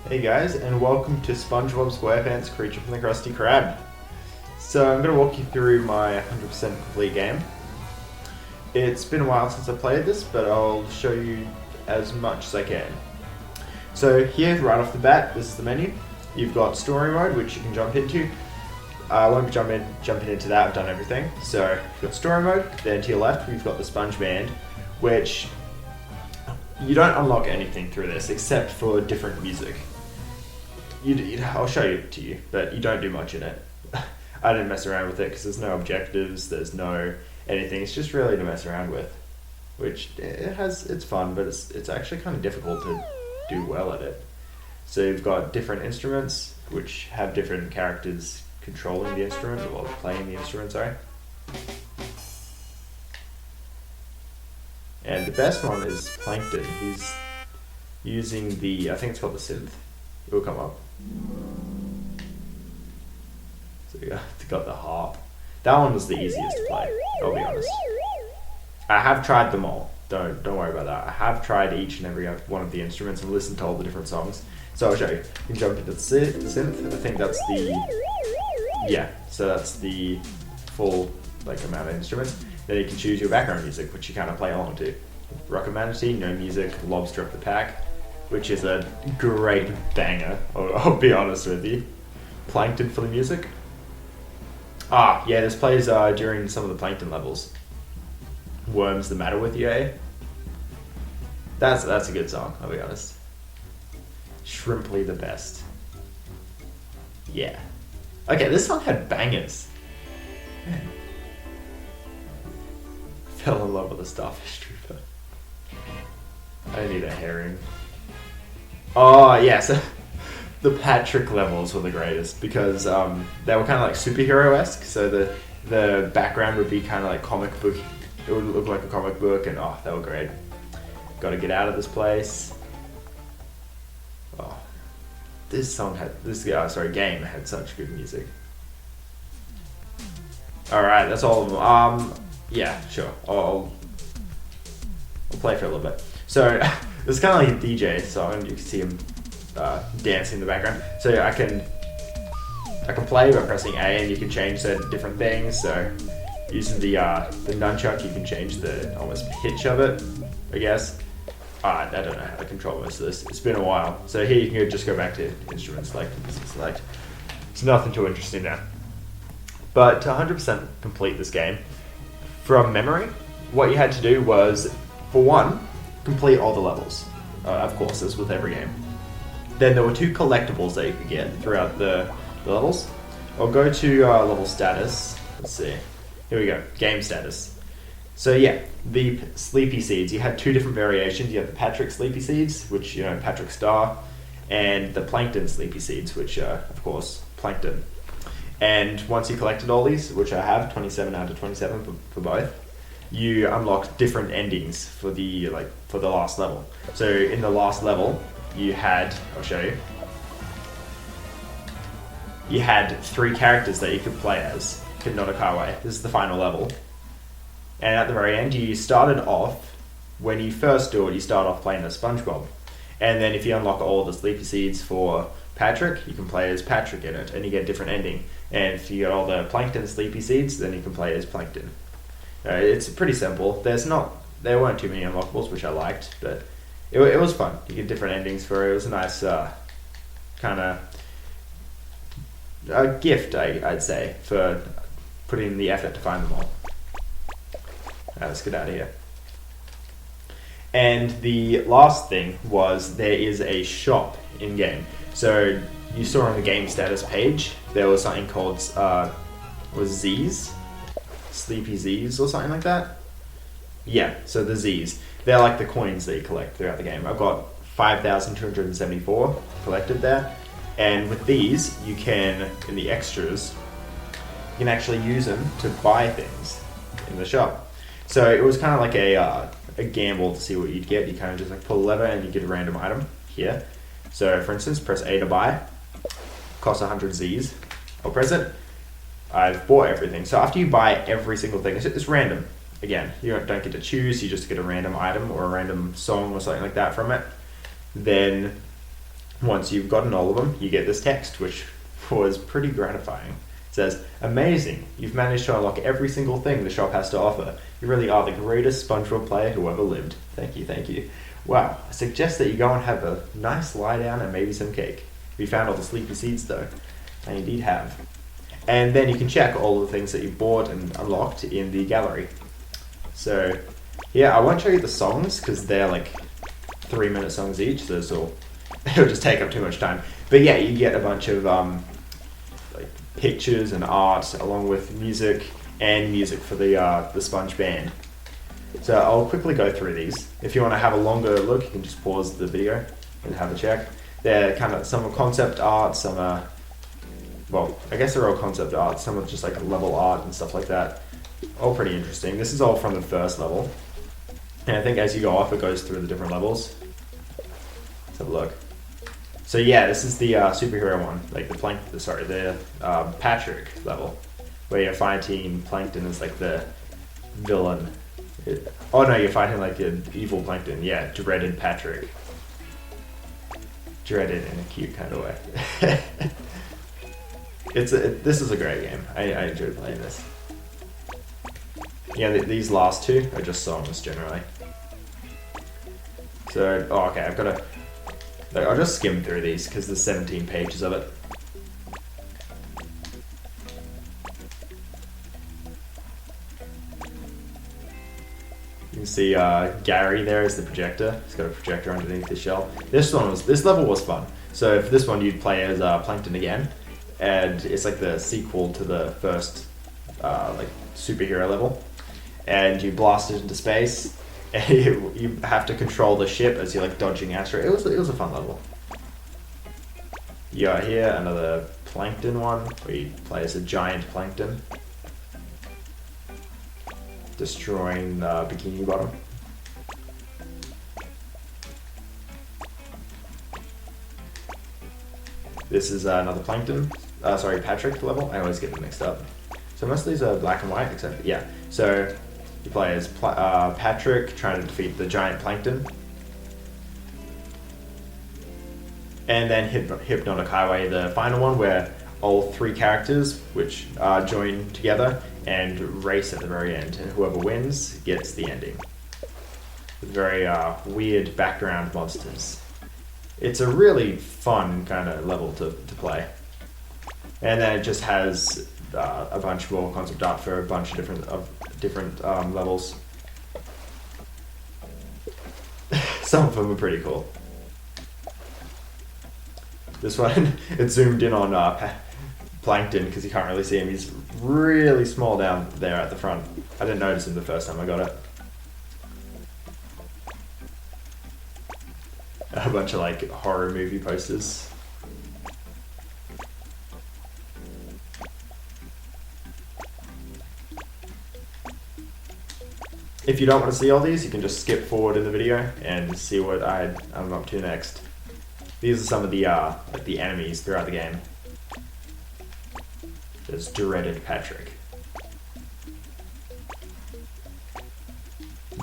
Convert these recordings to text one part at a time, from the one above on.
Hey guys, and welcome to Spongebob Squarepants, Creature from the Krusty Krab. So I'm going to walk you through my 100% complete game. It's been a while since I played this, but I'll show you as much as I can. So here, right off the bat, this is the menu. You've got story mode, which you can jump into. I won't be jumping into that, I've done everything. So you've got story mode, then to your left we've got the Sponge Band, which you don't unlock anything through this except for different music. I'll show it to you, but you don't do much in it. I didn't mess around with it because there's no objectives, there's no anything. It's just really to mess around with, which it's fun, but it's actually kind of difficult to do well at it. So you've got different instruments which have different characters controlling the instrument or playing the instrument. Sorry. And the best one is Plankton. He's using I think it's called the synth. It will come up. So you got the harp. That one was the easiest to play, I'll be honest. I have tried them all. Don't worry about that. I have tried each and every one of the instruments and listened to all the different songs. So I'll show you. You can jump into the synth. I think that's so that's the full amount of instruments. Then you can choose your background music, which you kind of play along to. Rocket Manatee, no music, Lobster Up the Pack, which is a great banger, I'll be honest with you. Plankton for the music. Ah, yeah, this plays during some of the Plankton levels. Worms the Matter With You, eh? That's a good song, I'll be honest. Shrimply the best. Yeah. Okay, this song had bangers. Man. Fell in love with a starfish trooper. I need a herring. Oh, yeah, so the Patrick levels were the greatest because they were kind of like superhero-esque, so the background would be kind of like comic book. It would look like a comic book, and they were great. Got to get out of this place. Oh, game had such good music. Alright, that's all of them. Yeah, sure. I'll play for a little bit. So, it's kind of like a DJ song. You can see him dancing in the background. So I can play by pressing A, and you can change certain different things. So using the nunchuck, you can change the almost pitch of it, I guess. I don't know how to control most of this. It's been a while. So here you can just go back to instrument select. It's nothing too interesting now. But to 100% complete this game, from memory, what you had to do was, for one, complete all the levels. Of course, as with every game. Then there were 2 collectibles that you could get throughout the levels. I'll go to level status. Let's see. Here we go. Game status. So yeah, the Sleepy Seeds. You had 2 different variations. You have the Patrick Sleepy Seeds, which, Patrick Star, and the Plankton Sleepy Seeds, which of course, Plankton. And once you collected all these, which I have, 27 out of 27 for both, you unlock different endings for the last level. So in the last level, I'll show you. You had 3 characters that you could play as. Hypnotic This is the final level. And at the very end, you started off, when you first do it, you start off playing as SpongeBob. And then if you unlock all the Sleepy Seeds for Patrick, you can play as Patrick in it, and you get a different ending. And if you get all the Plankton Sleepy Seeds, then you can play as Plankton. It's pretty simple. There weren't too many unlockables, which I liked, but it was fun. You get different endings for it. It was a nice kind of a gift, I'd say, for putting in the effort to find them all. Let's get out of here. And the last thing was there is a shop in-game. So you saw on the game status page, there was something called Z's? Sleepy Z's or something like that? Yeah, so the Z's. They're like the coins that you collect throughout the game. I've got 5,274 collected there. And with these, you can, in the extras, you can actually use them to buy things in the shop. So it was kind of like a gamble to see what you'd get. You kind of just pull a lever and you get a random item here. So for instance, press A to buy. Costs 100 Z's. I'll press it. I've bought everything. So after you buy every single thing, it's random. Again, you don't get to choose. You just get a random item or a random song or something like that from it. Then Once you've gotten all of them, you get this text, which was pretty gratifying. It says, "Amazing! You've managed to unlock every single thing the shop has to offer. You really are the greatest SpongeBob player who ever lived. Thank you, thank you. Wow, I suggest that you go and have a nice lie down and maybe some cake. We found all the sleepy seeds though. I indeed have." And then you can check all the things that you bought and unlocked in the gallery. So, yeah, I won't show you the songs because they're like 3-minute songs each, so it'll just take up too much time. But yeah, you get a bunch of like pictures and art along with music and music for the Sponge Band. So I'll quickly go through these. If you want to have a longer look, you can just pause the video and have a check. They're kind of, some are concept art, some are, well, I guess they're all concept art, some are just like level art and stuff like that. All pretty interesting. This is all from the first level. And I think as you go off, it goes through the different levels. Let's have a look. So yeah, this is the superhero one, like the Patrick level, where you're fighting Plankton as like the villain. Oh no, you're fighting like an evil Plankton. Yeah, dreaded Patrick. Dreaded in a cute kind of way. This is a great game. I enjoy playing this. Yeah, these last two are just songs generally. So, okay, I'll just skim through these because there's 17 pages of it. You can see Gary there is the projector. He's got a projector underneath his shell. This level was fun. So for this one, you'd play as Plankton again, and it's like the sequel to the first like superhero level. And you blast it into space, and you have to control the ship as you're like dodging asteroids. It was a fun level. You got here another Plankton one, where you play as a giant Plankton, destroying the Bikini Bottom. This is another Plankton, Patrick level. I always get them mixed up. So most of these are black and white, except, yeah. So you play as Patrick trying to defeat the giant Plankton. And then Hypnotic Highway, the final one, where all 3 characters which join together and race at the very end, and whoever wins gets the ending. With very weird background monsters. It's a really fun kind of level to play. And then it just has a bunch more concept art for a bunch of different levels. Some of them are pretty cool. This one, it's zoomed in on Plankton because you can't really see him. He's really small down there at the front. I didn't notice him the first time I got it. A bunch of like horror movie posters. If you don't want to see all these, you can just skip forward in the video and see what I'm up to next. These are some of the like the enemies throughout the game. There's dreaded Patrick.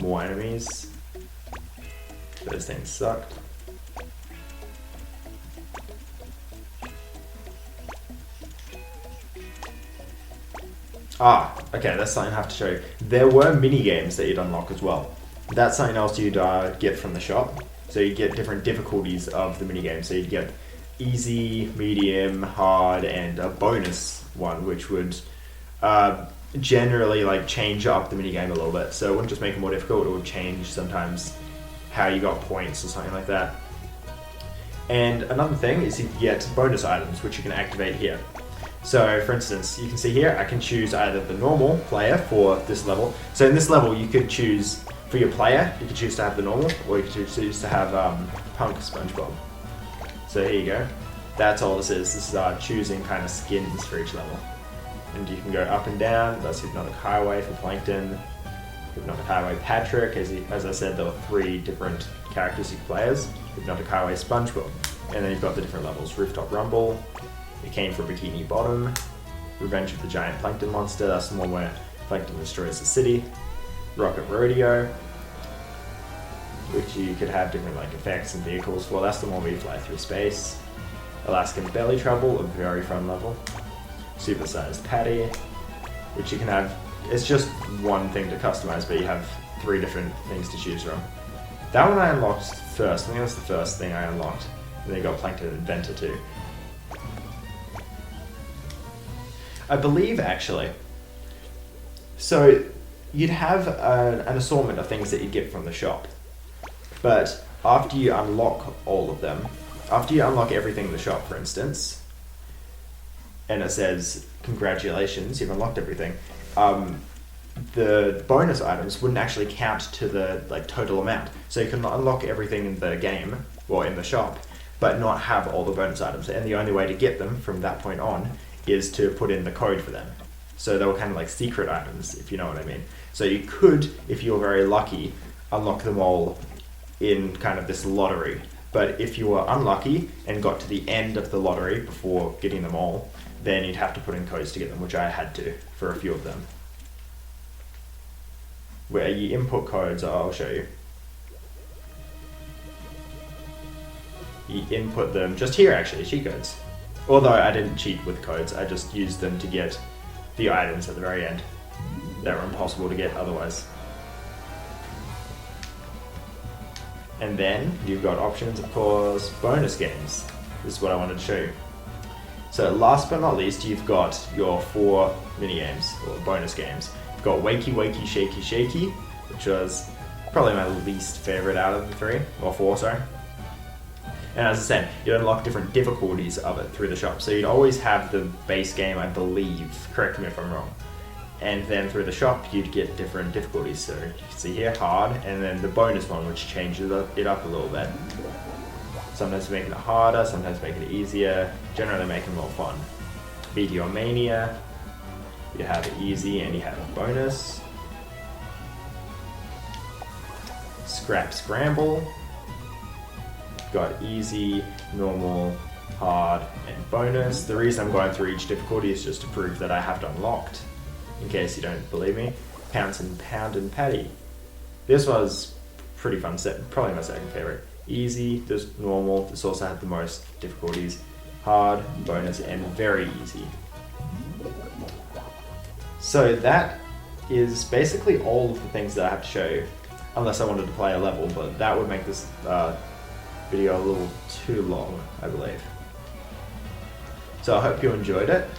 More enemies. Those things sucked. Okay, that's something I have to show you. There were mini games that you'd unlock as well. That's something else you'd get from the shop. So you get different difficulties of the mini game. So you'd get easy, medium, hard, and a bonus one, which would generally like change up the mini game a little bit. So it wouldn't just make it more difficult; it would change sometimes how you got points or something like that. And another thing is you get bonus items, which you can activate here. So for instance, you can see here, I can choose either the normal player for this level. So in this level, you could choose, for your player, you could choose to have the normal, or you could choose to have Punk Spongebob. So here you go. That's all this is. This is choosing kind of skins for each level. And you can go up and down. That's Hypnotic Highway for Plankton. Hypnotic Highway Patrick. As I said, there were 3 different characters you could play as. Hypnotic Highway Spongebob. And then you've got the different levels. Rooftop Rumble. It came for Bikini Bottom. Revenge of the Giant Plankton Monster. That's the one where Plankton destroys the city. Rocket Rodeo. which you could have different like effects and vehicles for. That's the one where you fly through space. Alaskan Belly Trouble, a very fun level. Supersized Patty, which you can have. It's just one thing to customize, but you have 3 different things to choose from. That one I unlocked first. I think that's the first thing I unlocked. And then you got Plankton Inventor too. I believe actually. So you'd have an assortment of things that you get from the shop. But after you unlock all of them, after you unlock everything in the shop, for instance, and it says, congratulations, you've unlocked everything, the bonus items wouldn't actually count to the like total amount. So you can unlock everything in the game, or in the shop, but not have all the bonus items. And the only way to get them from that point on is to put in the code for them. So they were kind of like secret items, if you know what I mean. So you could, if you were very lucky, unlock them all in kind of this lottery. But if you were unlucky and got to the end of the lottery before getting them all, then you'd have to put in codes to get them, which I had to for a few of them. Where you input codes, I'll show you. You input them just here actually, cheat codes. Although I didn't cheat with codes, I just used them to get the items at the very end. They were impossible to get otherwise. And then you've got options, of course, bonus games. This is what I wanted to show you. So last but not least, you've got your 4 mini-games, or bonus games. You've got Wakey Wakey Shaky Shaky, which was probably my least favorite out of the 3, or 4, sorry. And as I said, you unlock different difficulties of it through the shop. So you'd always have the base game, I believe, correct me if I'm wrong. And then through the shop, you'd get different difficulties. So you can see here, hard, and then the bonus one, which changes it up a little bit. Sometimes making it harder, sometimes making it easier, generally making it more fun. Meteormania, you have easy and you have bonus. Scrap Scramble, got easy, normal, hard, and bonus. The reason I'm going through each difficulty is just to prove that I have it unlocked, in case you don't believe me. Pounce and Pound and Patty. This was pretty fun set, probably my second favorite. Easy, just normal, this also had the most difficulties. Hard, bonus, and very easy. So that is basically all of the things that I have to show you, unless I wanted to play a level, but that would make this video a little too long, I believe. So I hope you enjoyed it.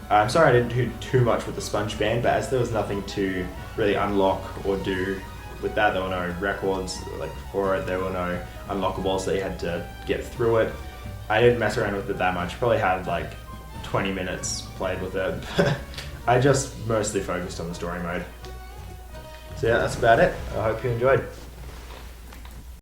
I'm sorry I didn't do too much with the sponge band, but as there was nothing to really unlock or do with that, there were no records like for it, there were no unlockables that you had to get through it. I didn't mess around with it that much, probably had like 20 minutes played with it. I just mostly focused on the story mode. So yeah, that's about it. I hope you enjoyed.